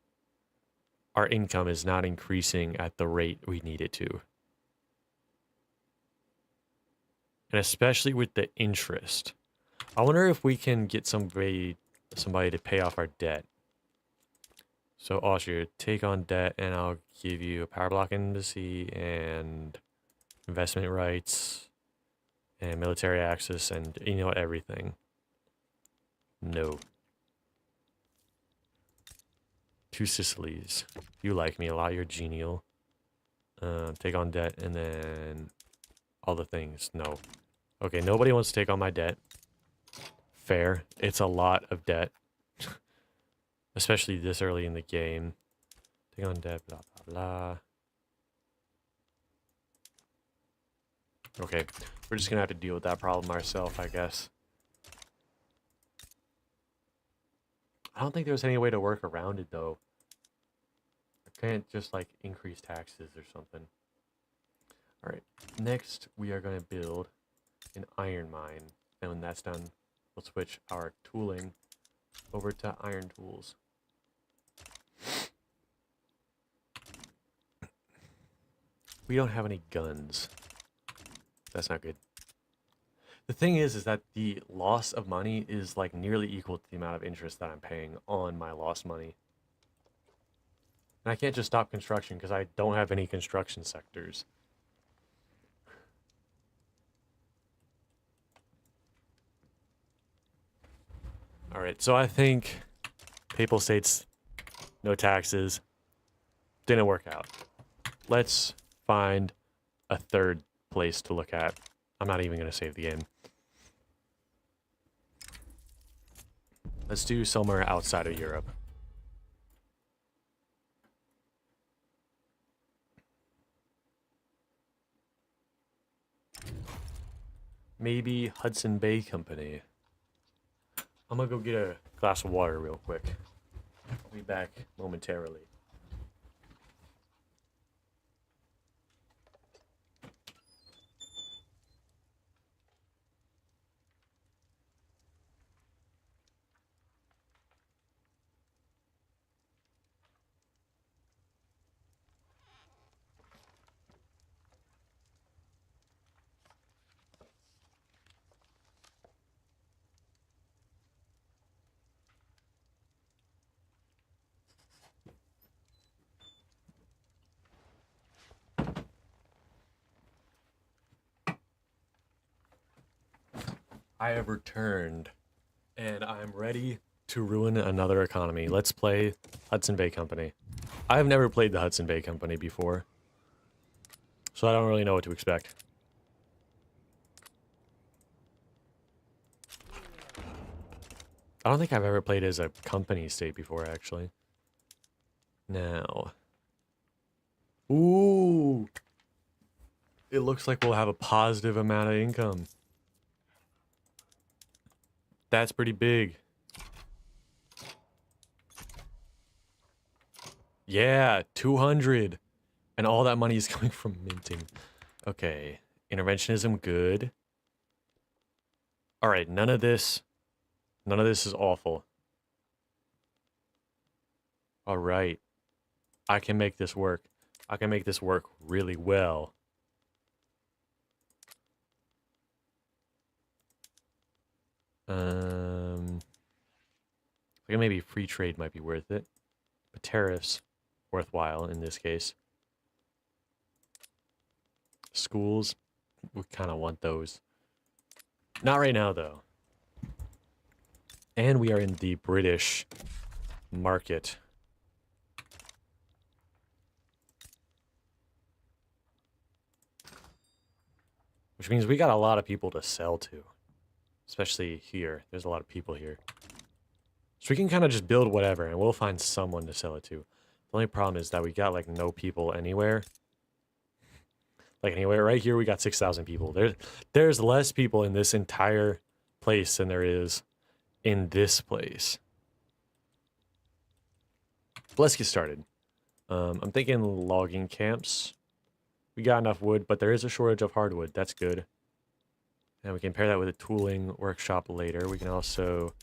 [SPEAKER 1] our income is not increasing at the rate we need it to. And especially with the interest. I wonder if we can get somebody to pay off our debt. So Austria, take on debt and I'll give you a power block embassy and investment rights and military access and, you know, everything. No. 2 Sicilies. You like me a lot, you're genial. Take on debt and then all the things. No. Okay, nobody wants to take on my debt. Fair. It's a lot of debt. Especially this early in the game. Take on debt, blah, blah, blah. Okay, we're just gonna have to deal with that problem ourselves, I guess. I don't think there's any way to work around it, though. I can't just, like, increase taxes or something. Alright, next we are gonna build an iron mine. And when that's done, we'll switch our tooling over to iron tools. We don't have any guns. That's not good. The thing is that the loss of money is like nearly equal to the amount of interest that I'm paying on my lost money. And I can't just stop construction because I don't have any construction sectors. Alright, so I think Papal States, no taxes, didn't work out. Let's find a third place to look at. I'm not even going to save the game. Let's do somewhere outside of Europe. Maybe Hudson Bay Company. I'm gonna go get a glass of water real quick. I'll be back momentarily. I have returned, and I'm ready to ruin another economy. Let's play Hudson Bay Company. I've never played the Hudson Bay Company before, so I don't really know what to expect. I don't think I've ever played as a company state before, actually. Now. Ooh! It looks like we'll have a positive amount of income. That's pretty big. Yeah, 200. And all that money is coming from minting. Okay. Interventionism, good. Alright, none of this is awful. Alright. I can make this work. I can make this work really well. I think maybe free trade might be worth it. But tariffs, worthwhile in this case. Schools, we kind of want those. Not right now, though. And we are in the British market. Which means we got a lot of people to sell to. Especially here. There's a lot of people here. So we can kind of just build whatever, and we'll find someone to sell it to. The only problem is that we got, like, no people anywhere. Like, anywhere. Right here, we got 6,000 people. There's less people in this entire place than there is in this place. But let's get started. I'm thinking logging camps. We got enough wood, but there is a shortage of hardwood. That's good. And we can pair that with a tooling workshop later. We can also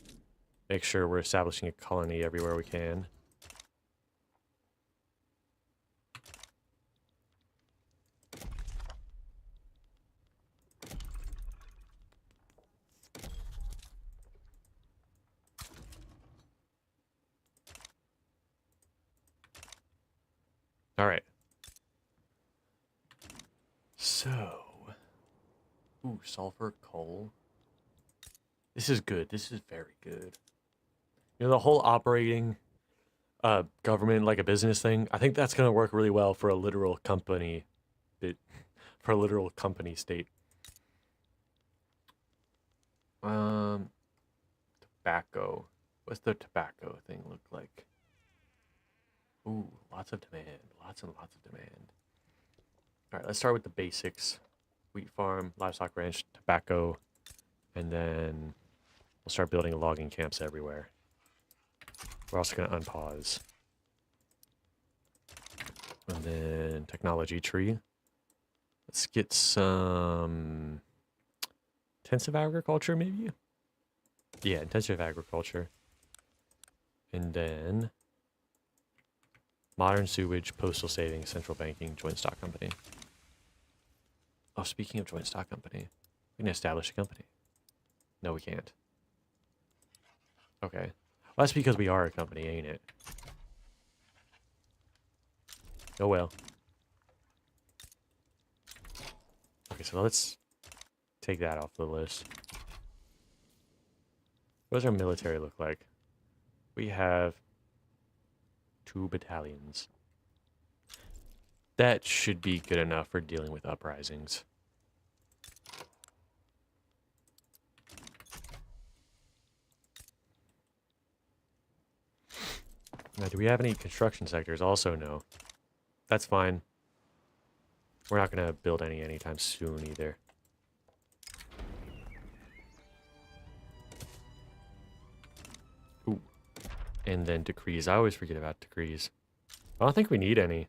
[SPEAKER 1] make sure we're establishing a colony everywhere we can. All right. So, ooh, sulfur, coal. This is good. This is very good. You know, the whole operating government like a business thing, I think that's going to work really well for a literal company, for a literal company state. Tobacco. What's the tobacco thing look like? Ooh, lots of demand. Lots and lots of demand. All right, let's start with the basics. Wheat farm, livestock ranch, tobacco, and then we'll start building logging camps everywhere. We're also going to unpause. And then technology tree. Let's get some intensive agriculture, maybe? Yeah, intensive agriculture. And then modern sewage, postal savings, central banking, joint stock company. Oh, speaking of joint stock company, we can establish a company. No, we can't. Okay. Well, that's because we are a company, ain't it? Oh well. Okay, so let's take that off the list. What does our military look like? We have 2 battalions. That should be good enough for dealing with uprisings. Now, do we have any construction sectors? Also, no. That's fine. We're not going to build any anytime soon either. And then decrees. I always forget about decrees. I don't think we need any.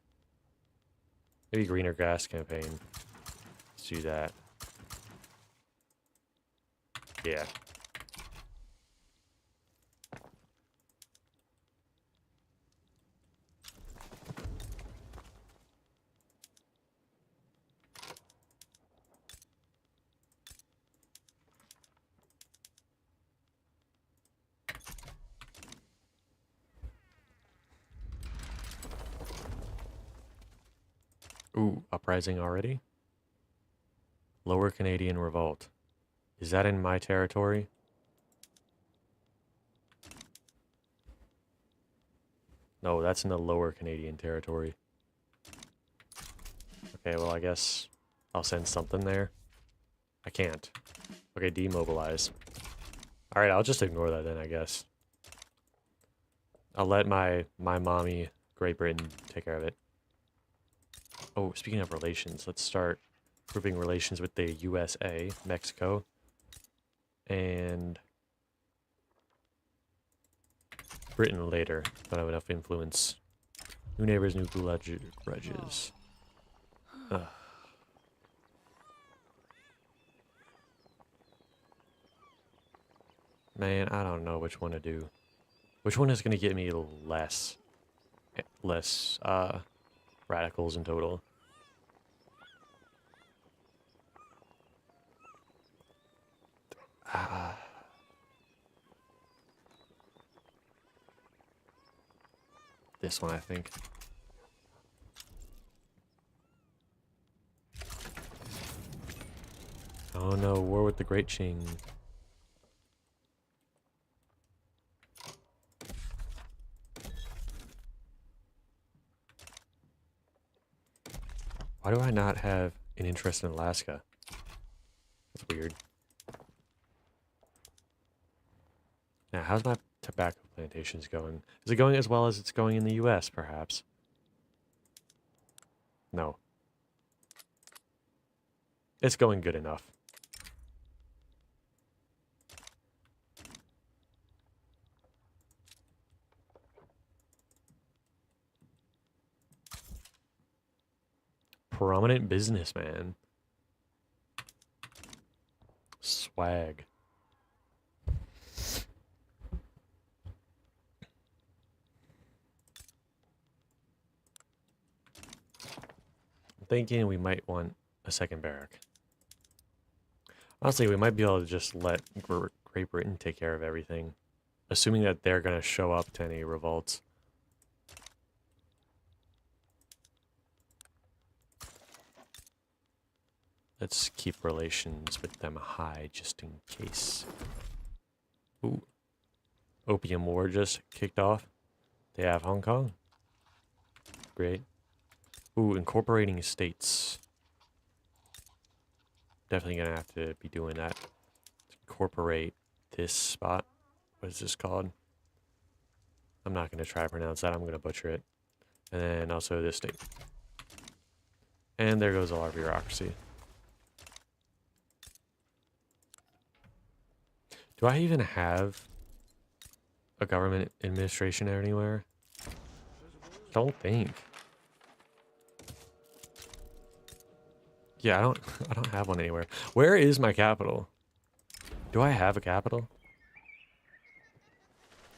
[SPEAKER 1] Maybe greener grass campaign. Let's do that. Yeah. Ooh, uprising already? Lower Canadian Revolt. Is that in my territory? No, that's in the Lower Canadian Territory. Okay, well, I guess I'll send something there. I can't. Okay, demobilize. Alright, I'll just ignore that then, I guess. I'll let my mommy, Great Britain, take care of it. Oh, speaking of relations, let's start improving relations with the USA, Mexico, and Britain later. Don't have enough influence. New neighbors, new grudges. Ugh. Man, I don't know which one to do. Which one is going to get me less radicals in total? This one, I think. Oh no, war with the Great Qing. Why do I not have an interest in Alaska? That's weird. Now, how's my tobacco plantations going? Is it going as well as it's going in the US, perhaps? No. It's going good enough. Prominent businessman. Swag. I'm thinking we might want a second barrack. Honestly, we might be able to just let Great Britain take care of everything. Assuming that they're going to show up to any revolts. Let's keep relations with them high, just in case. Ooh. Opium War just kicked off. They have Hong Kong. Great. Ooh, incorporating states. Definitely gonna have to be doing that. Incorporate this spot. What is this called? I'm not gonna try to pronounce that. I'm gonna butcher it. And then also this state. And there goes all our bureaucracy. Do I even have a government administration anywhere? Don't think. Yeah, I don't have one anywhere. Where is my capital? Do I have a capital?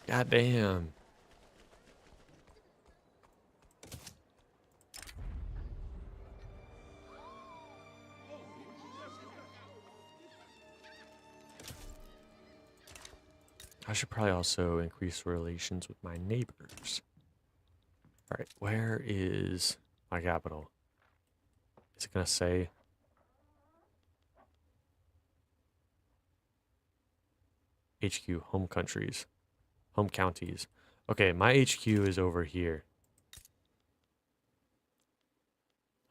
[SPEAKER 1] God damn. I should probably also increase relations with my neighbors. All right, where is my capital? Is it gonna say? HQ, home countries, home counties. Okay, my HQ is over here.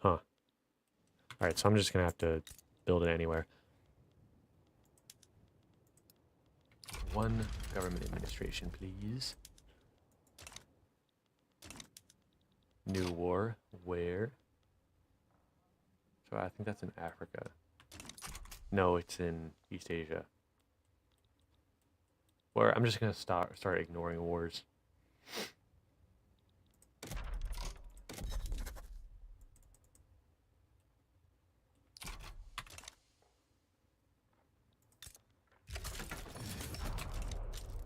[SPEAKER 1] Huh. All right, so I'm just gonna have to build it anywhere. One government administration, please. New war. Where? So I think that's in Africa. No, it's in East Asia. Where I'm just gonna start ignoring wars.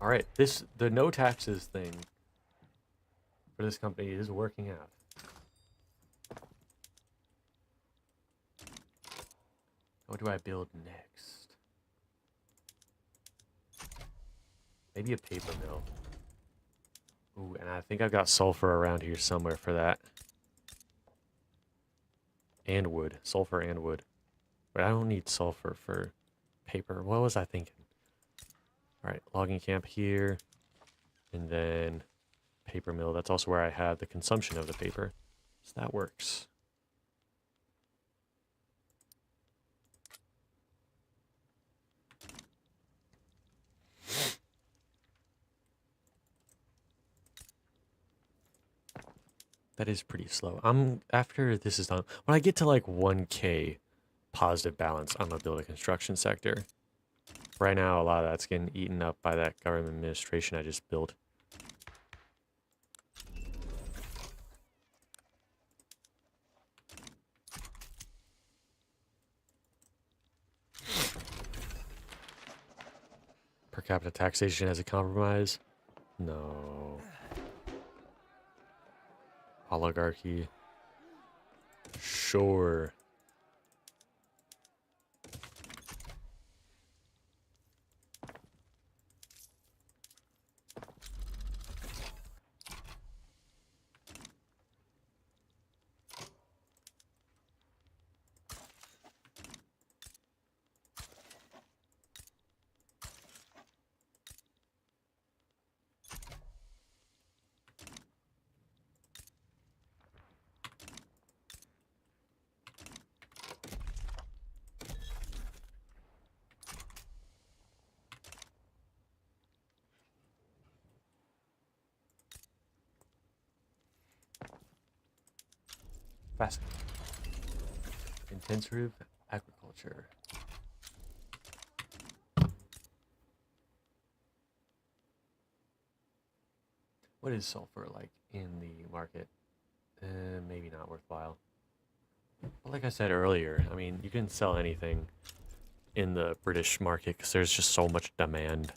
[SPEAKER 1] All right, the no taxes thing for this company is working out. What do I build next? Maybe a paper mill. Ooh, and I think I've got sulfur around here somewhere for that. And wood. Sulfur and wood. But I don't need sulfur for paper. What was I thinking? Alright, logging camp here. And then paper mill. That's also where I have the consumption of the paper. So that works. That is pretty slow. After this is done, when I get to like 1K positive balance, I'm gonna build a construction sector. Right now, a lot of that's getting eaten up by that government administration I just built. Per capita taxation as a compromise? No. Oligarchy. Sure. Fascinating. Intensive agriculture. What is sulfur like in the market? Maybe not worthwhile. But like I said earlier, I mean, you can sell anything in the British market because there's just so much demand.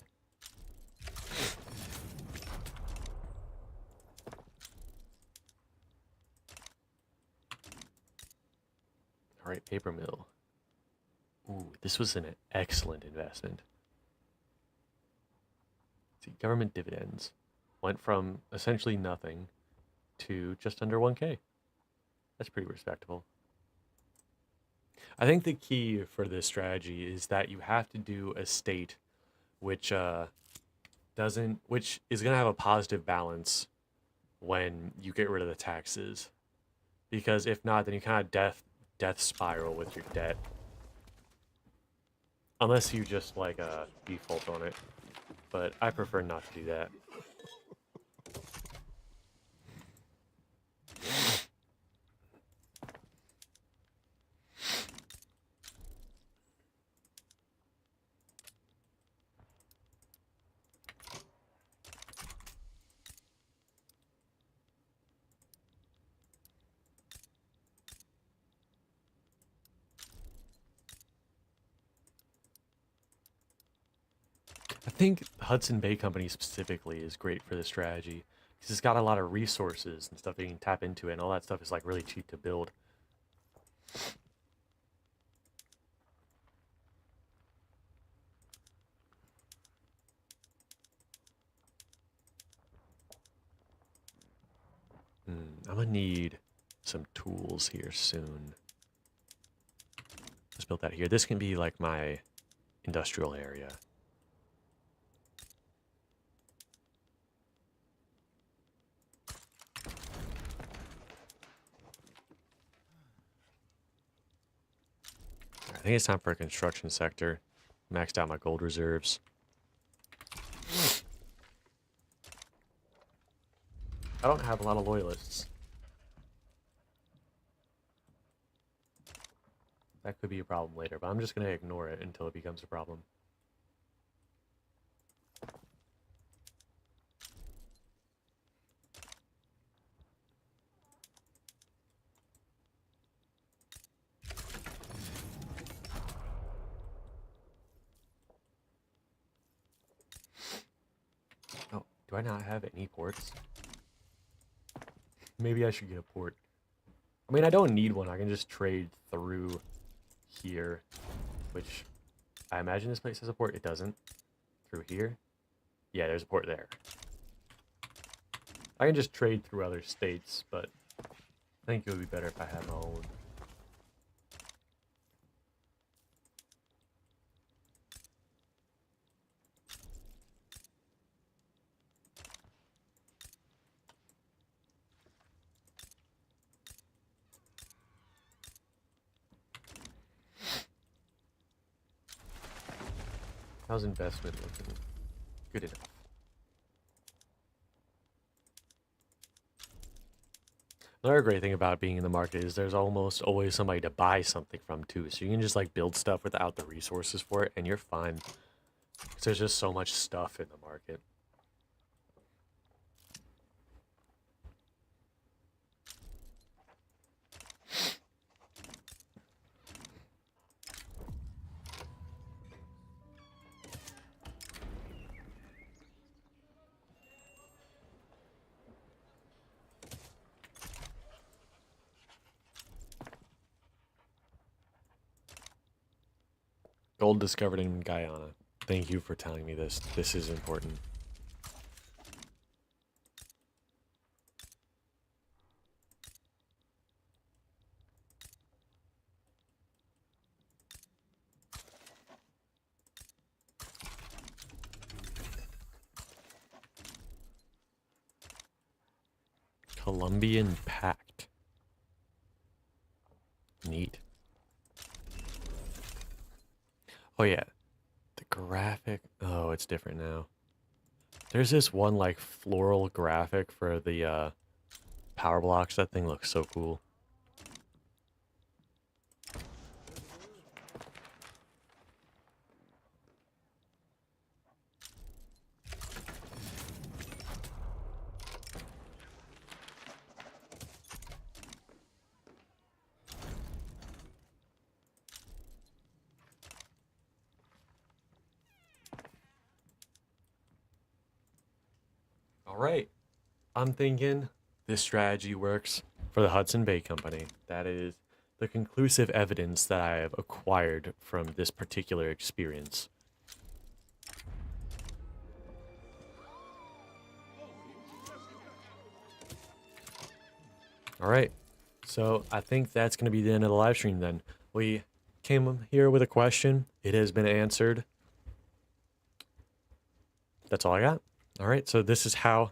[SPEAKER 1] All right, paper mill. Ooh, this was an excellent investment. See, government dividends went from essentially nothing to just under 1K. That's pretty respectable. I think the key for this strategy is that you have to do a state which which is going to have a positive balance when you get rid of the taxes, because if not, then you kind of death spiral with your debt, unless you just like default on it. But I prefer not to do that. I think Hudson Bay Company specifically is great for this strategy because it's got a lot of resources and stuff that you can tap into it, and all that stuff is like really cheap to build. I'm gonna need some tools here soon. Let's build that here. This can be like my industrial area. I think it's time for a construction sector. Maxed out my gold reserves. I don't have a lot of loyalists. That could be a problem later, but I'm just going to ignore it until it becomes a problem. Do I not have any ports? Maybe I should get a port. I mean, I don't need one. I can just trade through here, which I imagine this place has a port. It doesn't. Through here? Yeah, there's a port there. I can just trade through other states, but I think it would be better if I had my own. How's investment looking? Good enough. Another great thing about being in the market is there's almost always somebody to buy something from too. So you can just like build stuff without the resources for it and you're fine. Because there's just so much stuff in the market. Gold discovered in Guyana. Thank you for telling me this. This is important. Colombian Pact. Neat. Oh yeah, the graphic. Oh, it's different now. There's this one like floral graphic for the power blocks. That thing looks so cool. All right. I'm thinking this strategy works for the Hudson Bay Company. That is the conclusive evidence that I have acquired from this particular experience. All right. So I think that's going to be the end of the live stream then. We came here with a question. It has been answered. That's all I got. All right. So this is how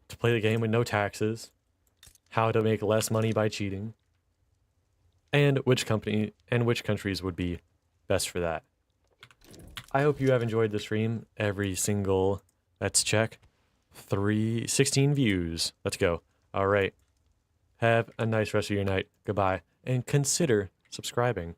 [SPEAKER 1] to play the game with no taxes, how to make less money by cheating, and which company and which countries would be best for that. I hope you have enjoyed the stream. Every single, let's check, 16 views. Let's go. All right. Have a nice rest of your night. Goodbye. And consider subscribing.